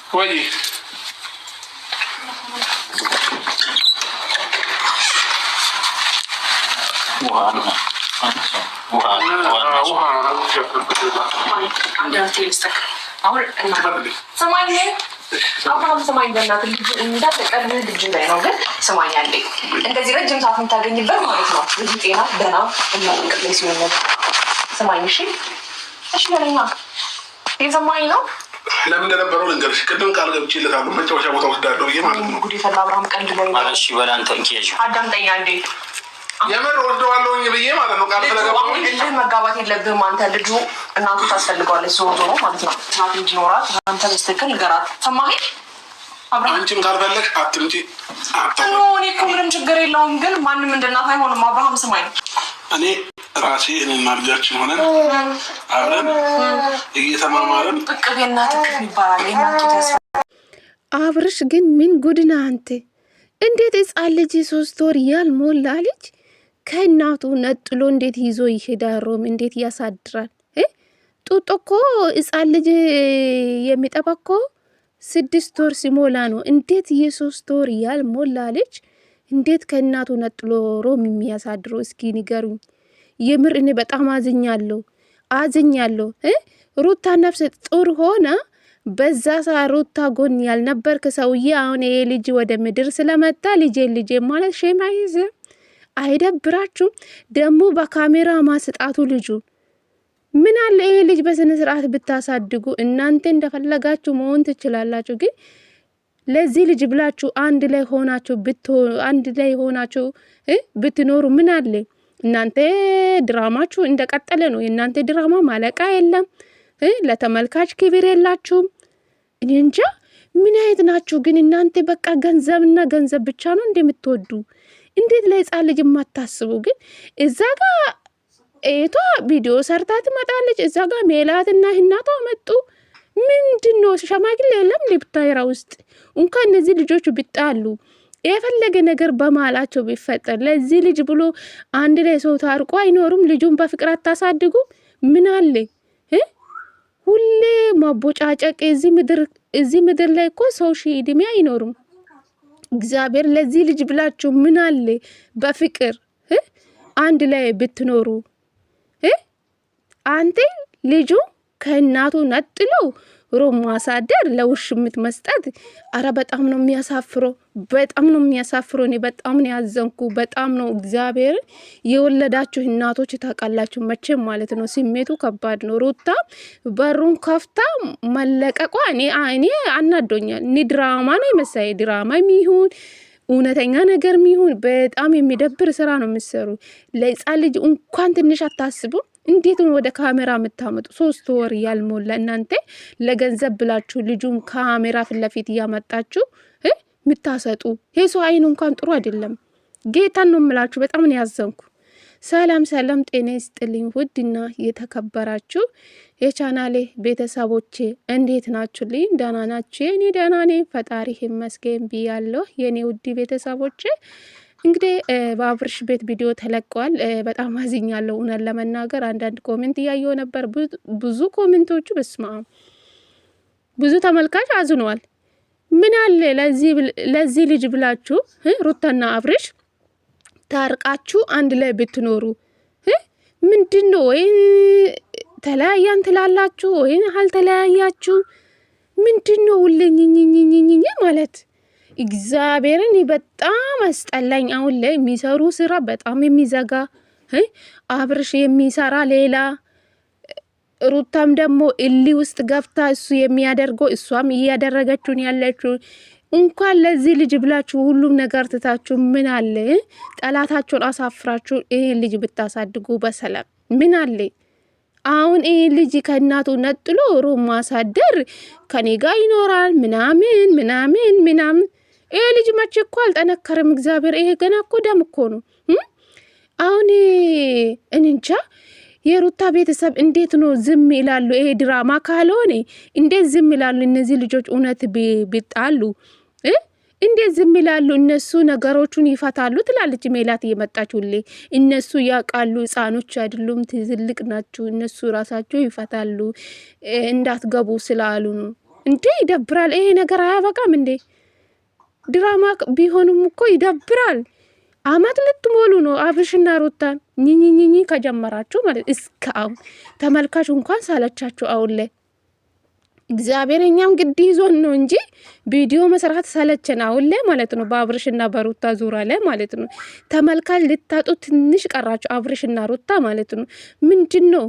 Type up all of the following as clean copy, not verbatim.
ወይ አሁን ሰማኝ በእናትህ ልጅ እንዳትቀርብ ልጅ ላይ ነው ግን ሰማኝ አለኝ እንደዚህ ረጅም ሰዓት የምታገኝበት ማለት ነው። ልጅ ጤና ደህና እና ፍቅር ላይ ሲሆን ነው። ሰማኝ እሺ እሺ ለኛ የሰማኝ ነው። ለምን እንደነበረው ልንገርሽ። ቅድም ቃል ገብቼለታለሁ መጫወቻ ቦታ ወስዳለሁ ብዬ ማለት ነው። ጉዲ ፈላ አብርሃም ቀልድ ላይ ነው። እሺ በላንተ እንኪያጅ አዳምጠኛ እንዴ የምር ወስደዋለሁኝ ብዬ ማለት ነው። ቃል ስለገባሁ ልጅ መጋባት የለብህም አንተ። ልጁ እናቱ ታስፈልገዋለች ዞሮ ማለት ነው። እናት እንዲኖራት አንተ በስተቀር ንገራት። ሰማኸኝ? አንቺም ካልፈለግሽ አትምጪ። እኔ እኮ ምንም ችግር የለውም ግን ማንም እንደናት አይሆንም። አብርሃም ስማኝ፣ እኔ ራሴ እኔና ልጃችን ሆነን አብረን እየተማማርን እቅፍ የእናት እቅፍ ይባላል። የእናቱ ተስፋ አብርሽ ግን ምን ጉድና አንተ! እንዴት ሕፃን ልጅ 3 ወር ያልሞላ ልጅ ከእናቱ ነጥሎ እንዴት ይዞ ይሄዳል? ሮም እንዴት ያሳድራል? ጡጦ እኮ ሕፃን ልጅ የሚጠባኮ 6 ወር ሲሞላ ነው። እንዴት የ3 ወር ያልሞላ ልጅ እንዴት ከእናቱ ነጥሎ ሮም የሚያሳድረው? እስኪ ንገሩኝ። የምር እኔ በጣም አዝኛለሁ። ሩታ ነፍስ ጡር ሆነ በዛ ሩታ ጎን ያልነበርክ ሰውዬ አሁን ይሄ ልጅ ወደ ምድር ስለመጣ ልጄ ማለት ሼም አይዝም? አይደብራችሁም? ደግሞ በካሜራ ማስጣቱ ልጁ ምን አለ ይሄ ልጅ በስነ ስርዓት ብታሳድጉ። እናንተ እንደፈለጋችሁ መሆን ትችላላችሁ፣ ግን ለዚህ ልጅ ብላችሁ አንድ ላይ ሆናችሁ ብትኖሩ ምን አለ? እናንተ ድራማችሁ እንደቀጠለ ነው። የእናንተ ድራማ ማለቃ የለም። ለተመልካች ክብር የላችሁም። እኔ እንጃ ምን አይነት ናችሁ ግን እናንተ። በቃ ገንዘብና ገንዘብ ብቻ ነው እንደምትወዱ። እንዴት ለሕፃን ልጅ የማታስቡ ግን? እዛ ጋር ኤቷ ቪዲዮ ሰርታ ትመጣለች፣ እዛ ጋር ሜላትና እናቷ መጡ። ምንድነው ሸማግሌ የለም ሊብታይራ ውስጥ እንኳን እነዚህ ልጆቹ ቢጣሉ የፈለገ ነገር በማላቸው ቢፈጠር ለዚህ ልጅ ብሎ አንድ ላይ ሰው ታርቆ አይኖሩም? ልጁን በፍቅር አታሳድጉም? ምን አለ ሁሌ ማቦጫጨቅ? እዚህ ምድር ላይ እኮ ሰው ሺህ ዕድሜ አይኖሩም። እግዚአብሔር ለዚህ ልጅ ብላችሁ ምን አለ በፍቅር አንድ ላይ ብትኖሩ። አንተ ልጁ ከእናቱ ነጥሎ ሮም ማሳደር ለውሽምት መስጠት፣ አረ በጣም ነው የሚያሳፍረው። እኔ በጣም ነው ያዘንኩ። በጣም ነው እግዚአብሔር። የወለዳችሁ እናቶች ታውቃላችሁ መቼም ማለት ነው ስሜቱ ከባድ ነው። ሩታ በሩን ከፍታ መለቀቋ እኔ አናዶኛል። እኔ ድራማ ነው የመሰለኝ። ድራማ የሚሆን እውነተኛ ነገር የሚሆን በጣም የሚደብር ስራ ነው የምትሰሩ። ለሕፃን ልጅ እንኳን ትንሽ አታስቡ። እንዴት ነው ወደ ካሜራ የምታመጡ? 3 ወር ያልሞላ እናንተ ለገንዘብ ብላችሁ ልጁን ካሜራ ፊት ለፊት እያመጣችሁ ምታሰጡ። ሄሶ አይኑ እንኳን ጥሩ አይደለም። ጌታን ነው የምላችሁ። በጣም ነው ያዘንኩ። ሰላም ጤና ይስጥልኝ። ውድና የተከበራችሁ የቻናሌ ቤተሰቦቼ እንዴት ናችሁልኝ? ደህና ናችሁ? የኔ ደህና ነኝ ፈጣሪ ይመስገን ብያለሁ። የኔ ውድ ቤተሰቦቼ እንግዲህ በአብርሽ ቤት ቪዲዮ ተለቀዋል። በጣም አዝኛለሁ። እውነት ለመናገር አንዳንድ ኮሜንት እያየሁ ነበር። ብዙ ኮሜንቶቹ በስማ ብዙ ተመልካች አዝኗል። ምን አለ ለዚህ ልጅ ብላችሁ ሩታና አብርሽ ታርቃችሁ አንድ ላይ ብትኖሩ። ምንድነው ወይ ተለያያን ትላላችሁ ወይ አልተለያያችሁ? ምንድነው ሁለኝኝኝኝኝ ማለት? እግዚአብሔርን በጣም አስጠላኝ። አሁን ላይ የሚሰሩ ስራ በጣም የሚዘጋ አብርሽ የሚሰራ ሌላ፣ ሩታም ደግሞ እሊ ውስጥ ገብታ እሱ የሚያደርገው እሷም እያደረገችውን ያለችው። እንኳን ለዚህ ልጅ ብላችሁ ሁሉም ነገር ትታችሁ ምን አለ ጠላታችሁን አሳፍራችሁ ይሄን ልጅ ብታሳድጉ በሰላም። ምን አለ አሁን ይሄን ልጅ ከእናቱ ነጥሎ ሮም ማሳደር ከኔ ጋር ይኖራል ምናምን። ይሄ ልጅ መቼ እኮ አልጠነከረም። እግዚአብሔር ይሄ ገና እኮ ደም እኮ ነው። አሁን እንጃ የሩታ ቤተሰብ እንዴት ነው ዝም ይላሉ? ይሄ ድራማ ካልሆነ እንዴት ዝም ይላሉ? እነዚህ ልጆች እውነት ቢጣሉ እንዴት ዝም ይላሉ? እነሱ ነገሮቹን ይፈታሉ ትላለች ሜላት እየመጣች ሁሌ። እነሱ ያውቃሉ፣ ህፃኖች አይደሉም ትልቅ ናቸው። እነሱ ራሳቸው ይፈታሉ እንዳትገቡ ስላሉ ነው። እንዴ ይደብራል። ይሄ ነገር አያበቃም እንዴ? ድራማ ቢሆንም እኮ ይደብራል። አመት ልትሞሉ ነው አብርሽና ሩታን ኝኝኝኝ ከጀመራችሁ ማለት እስካሁን ተመልካቹ እንኳን ሳለቻችሁ። አሁን ላይ እግዚአብሔር እኛም ግድ ይዞን ነው እንጂ ቪዲዮ መስራት ሳለችን አሁን ላይ ማለት ነው። በአብርሽና በሩታ ዙሪያ ላይ ማለት ነው። ተመልካች ልታጡ ትንሽ ቀራችሁ አብርሽና ሩታ ማለት ነው። ምንድነው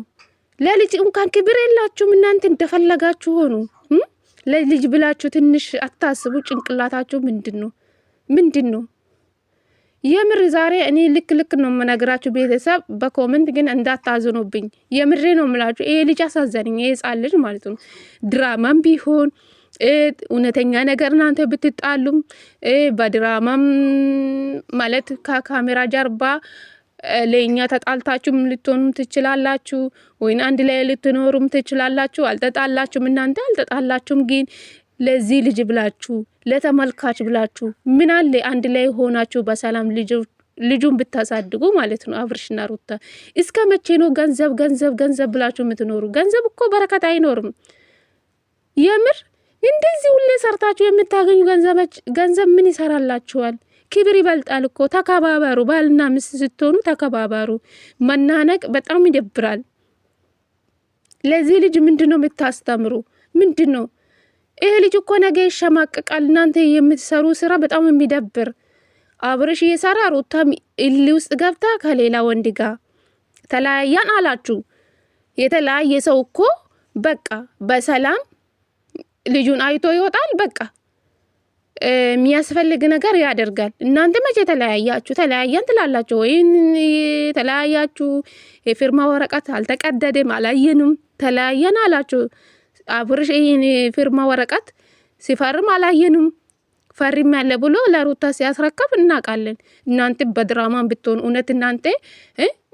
ለልጅ እንኳን ክብር የላችሁም እናንተ እንደፈለጋችሁ ሆኑ። ለልጅ ብላችሁ ትንሽ አታስቡ። ጭንቅላታችሁ ምንድነው? የምር ዛሬ እኔ ልክ ነው የምነግራችሁ ቤተሰብ። በኮሜንት ግን እንዳታዝኑብኝ። የምሬ ነው የምላችሁ። ይሄ ልጅ አሳዘነኝ። ይሄ ህጻን ልጅ ማለት ነው። ድራማም ቢሆን እውነተኛ ነገር እናንተ ብትጣሉም በድራማም ማለት ከካሜራ ጀርባ ለኛ ተጣልታችሁም ልትሆኑም ትችላላችሁ፣ ወይን አንድ ላይ ልትኖሩም ትችላላችሁ። አልተጣላችሁም፣ እናንተ አልተጣላችሁም። ግን ለዚህ ልጅ ብላችሁ ለተመልካች ብላችሁ ምን አለ አንድ ላይ ሆናችሁ በሰላም ልጁን ብታሳድጉ ማለት ነው። አብርሽና ሩታ እስከ መቼ ነው ገንዘብ ብላችሁ የምትኖሩ? ገንዘብ እኮ በረከት አይኖርም። የምር እንደዚህ ሁሌ ሰርታችሁ የምታገኙ ገንዘብ ምን ይሰራላችኋል? ክብር ይበልጣል እኮ። ተከባበሩ። ባልና ሚስት ስትሆኑ ተከባበሩ። መናነቅ በጣም ይደብራል። ለዚህ ልጅ ምንድነው የምታስተምሩ? ምንድነው? ይሄ ልጅ እኮ ነገ ይሸማቀቃል። እናንተ የምትሰሩ ስራ በጣም የሚደብር። አብርሽ እየሰራ ሩታም እሊ ውስጥ ገብታ ከሌላ ወንድ ጋር ተለያያን አላችሁ። የተለያየ ሰው እኮ በቃ በሰላም ልጁን አይቶ ይወጣል። በቃ የሚያስፈልግ ነገር ያደርጋል። እናንተ መቼ ተለያያችሁ? ተለያያን ትላላችሁ ወይ? ተለያያችሁ? የፊርማ ወረቀት አልተቀደደም፣ አላየንም። ተለያየን አላችሁ። አብርሽ ይሄን ፊርማ ወረቀት ሲፈርም አላየንም። ፈርም ያለ ብሎ ለሩታ ሲያስረከብ እናውቃለን። እናንተ በድራማን ብትሆን እናንተ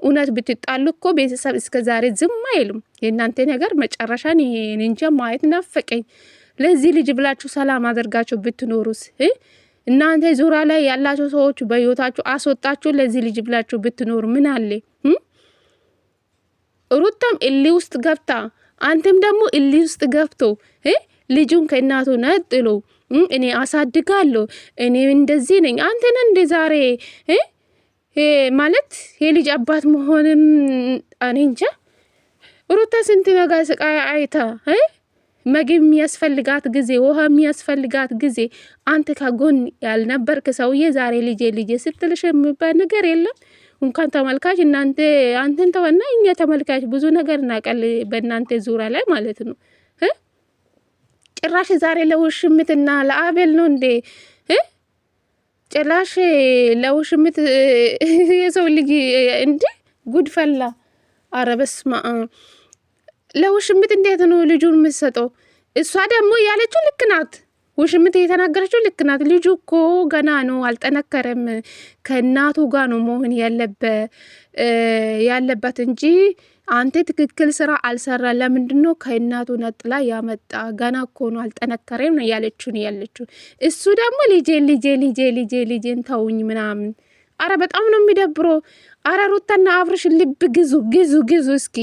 እውነት ብትጣሉ እኮ ቤተሰብ እስከ ዛሬ ዝም አይልም። የእናንተ ነገር መጨረሻን እንጃ ማየት ናፈቀኝ። ለዚህ ልጅ ብላችሁ ሰላም አድርጋችሁ ብትኖሩስ? እናንተ ዙሪያ ላይ ያላችሁ ሰዎች በህይወታችሁ አስወጣችሁ ለዚህ ልጅ ብላችሁ ብትኖሩ ምን አለ? ሩታም እሊ ውስጥ ገብታ አንተም ደግሞ እሊ ውስጥ ገብቶ ልጁን ከእናቱ ነጥሎ እኔ አሳድጋለሁ እኔ እንደዚህ ነኝ አንተን እንደ ዛሬ ማለት የልጅ አባት መሆንም እኔ እንጃ። ሩታ ስንት ነገር ስቃይ አይታ ምግብ የሚያስፈልጋት ጊዜ ውሃ የሚያስፈልጋት ጊዜ አንተ ከጎን ያልነበርክ ሰውዬ ዛሬ ልጄ ስትልሽ የሚባል ነገር የለም። እንኳን ተመልካች አንተን ተወና እኛ ተመልካች ብዙ ነገር እናቀል በእናንተ ዙሪያ ላይ ማለት ነው። ጭራሽ ዛሬ ለውሽምትና ለአቤል ነው እንዴ? ጭራሽ ለውሽምት የሰው ልጅ እንዴ ጉድፈላ። ኧረ በስመ አብ። ለውሽምት እንዴት ነው ልጁን የምትሰጠው? እሷ ደግሞ ያለችው ልክ ናት። ውሽምት የተናገረችው ልክ ናት። ልጁ እኮ ገና ነው፣ አልጠነከረም። ከእናቱ ጋር ነው መሆን ያለበት እንጂ አንተ ትክክል ስራ አልሰራ። ለምንድን ነው ከእናቱ ነጥላ ያመጣ? ገና እኮ ነው፣ አልጠነከረም ነው ያለችው። እሱ ደግሞ ልጄን ተውኝ ምናምን። አረ በጣም ነው የሚደብረው። አረ ሩታና አብርሽ ልብ ግዙ እስኪ።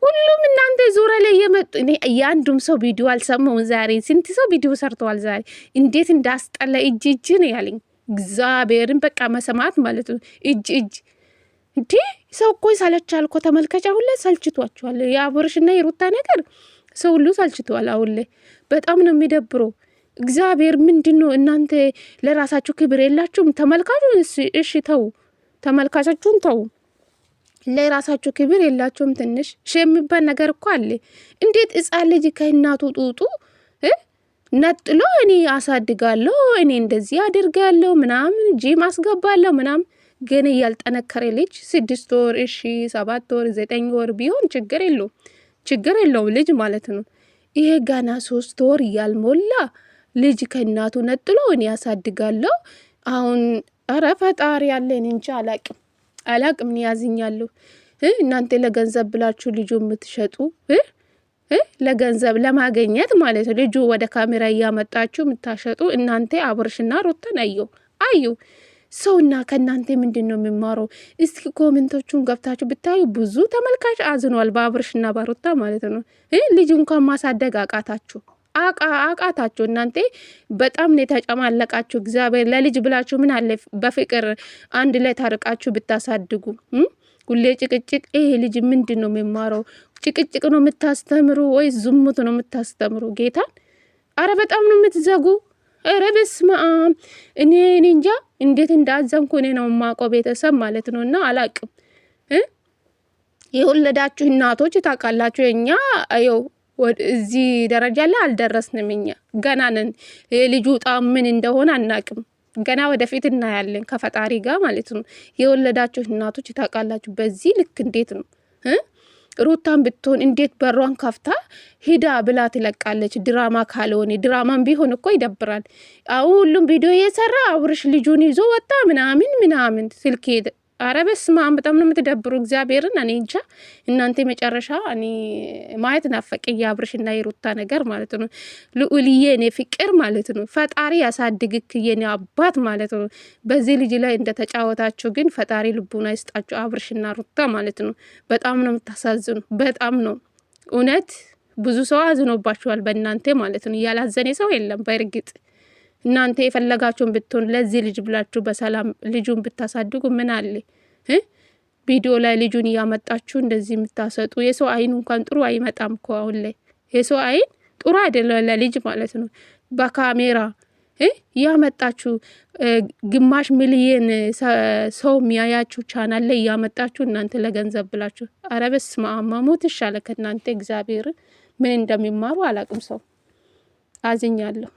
ሁሉም እናንተ ዙሪያ ላይ የመጡ የአንዱም ሰው ቪዲዮ አልሰማውን። ዛሬ ስንት ሰው ቪዲዮ ሰርተዋል። ዛሬ እንዴት እንዳስጠላ እጅ ነው ያለኝ እግዚአብሔርን። በቃ መሰማት ማለት ነው እጅ እንዴ። ሰው እኮ ይሰለቻል እኮ ተመልካች። አሁን ላይ ሰልችቷቸዋል። የአብርሽና የሩታ ነገር ሰው ሁሉ ሰልችቷል አሁን ላይ። በጣም ነው የሚደብረው እግዚአብሔር። ምንድነው እናንተ ለራሳችሁ ክብር የላችሁም? ተመልካቹን እሺ ተው፣ ተመልካቻችሁን ተው። ለራሳችሁ ክብር የላችሁም? ትንሽ የሚባል ነገር እኮ አለ። እንዴት ሕፃን ልጅ ከእናቱ ጡጡ ነጥሎ እኔ አሳድጋለሁ እኔ እንደዚህ አድርጋለሁ ምናምን ጂም አስገባለሁ ምናምን። ግን ያልጠነከረ ልጅ 6 ወር 7 ወር 9 ወር ቢሆን ችግር የለውም ልጅ ማለት ነው። ይሄ ገና 3 ወር ያልሞላ ልጅ ከእናቱ ነጥሎ እኔ አሳድጋለሁ። አሁን ኧረ ፈጣሪ ያለን እንጂ አላቅም ያዝኛለሁ። እናንተ ለገንዘብ ብላችሁ ልጁ የምትሸጡ ለገንዘብ ለማገኘት ማለት ነው። ልጁ ወደ ካሜራ እያመጣችሁ የምታሸጡ እናንተ አብርሽና ሩታን አዩ ሰውና ከእናንተ ምንድነው የሚማረው? እስኪ ኮሜንቶቹን ገብታችሁ ብታዩ ብዙ ተመልካች አዝኗል በአብርሽና በሩታ ማለት ነው። ልጅ እንኳን ማሳደግ አቃታችሁ እናንተ በጣም ነው የተጨማለቃችሁ። እግዚአብሔር ለልጅ ብላችሁ ምን አለ በፍቅር አንድ ላይ ታርቃችሁ ብታሳድጉ። ሁሌ ጭቅጭቅ። ይሄ ልጅ ምንድነው የሚማረው? ጭቅጭቅ ነው የምታስተምሩ ወይ ዝሙት ነው የምታስተምሩ? ጌታን አረ በጣም ነው የምትዘጉ። አረ በስመ አብ። እኔ እንጃ እንዴት እንዳዘንኩ እኔ ነው የማውቀው ቤተሰብ ማለት ነውና አላቅም። የወለዳችሁ እናቶች ታውቃላችሁ። እኛ አየው እዚህ ደረጃ ላይ አልደረስንም። እኛ ገና ነን። የልጁ ጣም ምን እንደሆነ አናቅም። ገና ወደፊት እናያለን ከፈጣሪ ጋር ማለት ነው። የወለዳችሁ እናቶች ታውቃላችሁ። በዚህ ልክ እንዴት ነው ሩታን ብትሆን እንዴት በሯን ከፍታ ሂዳ ብላ ትለቃለች? ድራማ ካልሆነ ድራማን ቢሆን እኮ ይደብራል። አሁን ሁሉም ቪዲዮ የሰራ አብርሽ ልጁን ይዞ ወጣ ምናምን ስልክ ሄደ። አረ በስመ አብ በጣም ነው የምትደብሩ። እግዚአብሔርን እኔ እንጃ እናንተ መጨረሻ እኔ ማየት ናፈቀኝ የአብርሽና የሩታ ነገር ማለት ነው። ልዑልዬ እኔ ፍቅር ማለት ነው። ፈጣሪ ያሳድግክ የኔ አባት ማለት ነው። በዚህ ልጅ ላይ እንደተጫወታችሁ ግን ፈጣሪ ልቡና ይስጣችሁ አብርሽና ሩታ ማለት ነው። በጣም ነው የምታሳዝኑ። በጣም ነው እውነት ብዙ ሰው አዝኖባችኋል በእናንተ ማለት ነው። ያላዘነ ሰው የለም በእርግጥ እናንተ የፈለጋችሁን ብትሆን ለዚህ ልጅ ብላችሁ በሰላም ልጁን ብታሳድጉ ምን አለ? ቪዲዮ ላይ ልጁን እያመጣችሁ እንደዚህ የምታሰጡ የሰው አይን እንኳን ጥሩ አይመጣም እኮ አሁን ላይ የሰው አይን ጥሩ አይደለም ለልጅ ማለት ነው። በካሜራ ያመጣችሁ ግማሽ ሚሊየን ሰው የሚያያችሁ ቻናል ላይ ያመጣችሁ እናንተ ለገንዘብ ብላችሁ። አረ በስመ አብ መሞት ይሻላል ከእናንተ። እግዚአብሔር ምን እንደሚማሩ አላቅም። ሰው አዝኛለሁ።